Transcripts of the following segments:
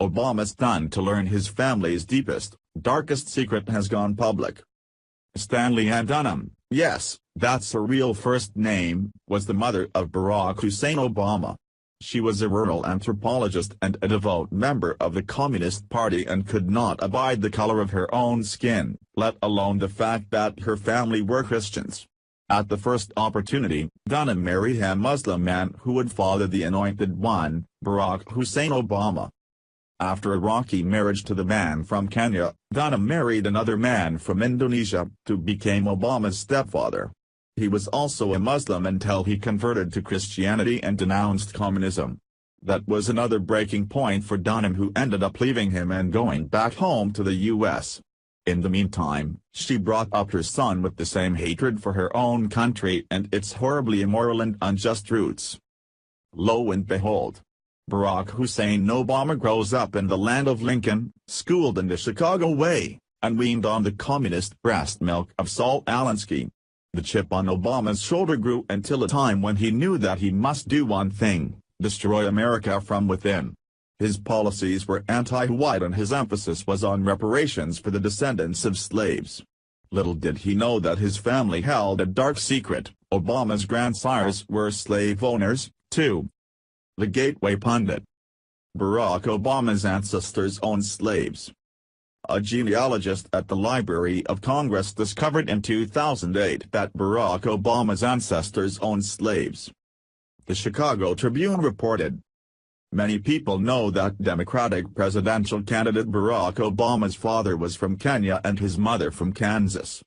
Obama's stunned to learn his family's deepest, darkest secret has gone public. Stanley Ann Dunham, yes, that's her real first name, was the mother of Barack Hussein Obama. She was a rural anthropologist and a devout member of the Communist Party and could not abide the color of her own skin, let alone the fact that her family were Christians. At the first opportunity, Dunham married a Muslim man who would father the anointed one, Barack Hussein Obama. After a rocky marriage to the man from Kenya, Dunham married another man from Indonesia, who became Obama's stepfather. He was also a Muslim until he converted to Christianity and denounced communism. That was another breaking point for Dunham, who ended up leaving him and going back home to the U.S. In the meantime, she brought up her son with the same hatred for her own country and its horribly immoral and unjust roots. Lo and behold, Barack Hussein Obama grows up in the land of Lincoln, schooled in the Chicago way, and weaned on the communist breast milk of Saul Alinsky. The chip on Obama's shoulder grew until a time when he knew that he must do one thing: destroy America from within. His policies were anti-white and his emphasis was on reparations for the descendants of slaves. Little did he know that his family held a dark secret: Obama's grandsires were slave owners, too. The Gateway Pundit. Barack Obama's ancestors owned slaves. A genealogist at the Library of Congress discovered in 2008 that Barack Obama's ancestors owned slaves. The Chicago Tribune reported. Many people know that Democratic presidential candidate Barack Obama's father was from Kenya and his mother from Kansas.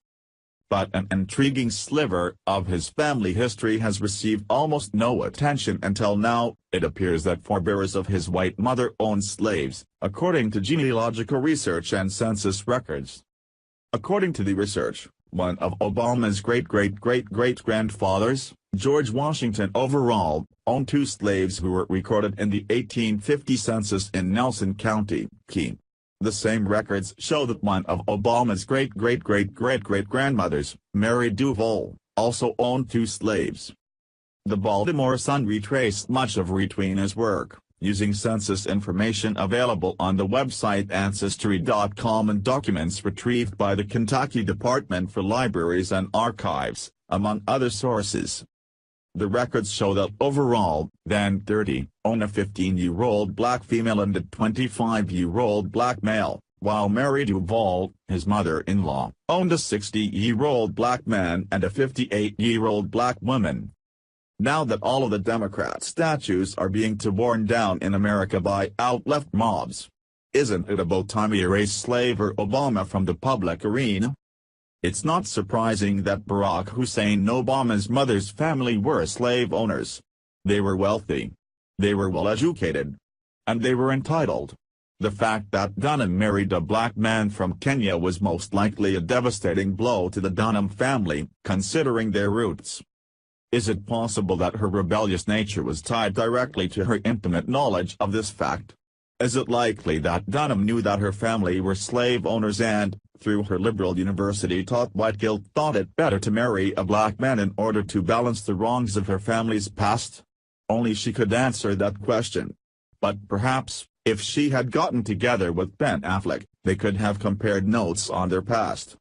But an intriguing sliver of his family history has received almost no attention until now. It appears that forebears of his white mother owned slaves, according to genealogical research and census records. According to the research, one of Obama's great-great-great-great-grandfathers, George Washington Overall, owned 2 slaves who were recorded in the 1850 census in Nelson County, Key. The same records show that one of Obama's great-great-great-great-great-grandmothers, Mary Duval, also owned 2 slaves. The Baltimore Sun retraced much of Retweena's work, using census information available on the website Ancestry.com and documents retrieved by the Kentucky Department for Libraries and Archives, among other sources. The records show that Overall, then 30, owned a 15-year-old black female and a 25-year-old black male, while Mary Duval, his mother-in-law, owned a 60-year-old black man and a 58-year-old black woman. Now that all of the Democrat statues are being torn down in America by out-left mobs, isn't it about time we erase slaver Obama from the public arena? It's not surprising that Barack Hussein Obama's mother's family were slave owners. They were wealthy. They were well-educated. And they were entitled. The fact that Dunham married a black man from Kenya was most likely a devastating blow to the Dunham family, considering their roots. Is it possible that her rebellious nature was tied directly to her intimate knowledge of this fact? Is it likely that Dunham knew that her family were slave owners and, through her liberal university-taught white guilt, thought it better to marry a black man in order to balance the wrongs of her family's past? Only she could answer that question. But perhaps, if she had gotten together with Ben Affleck, they could have compared notes on their past.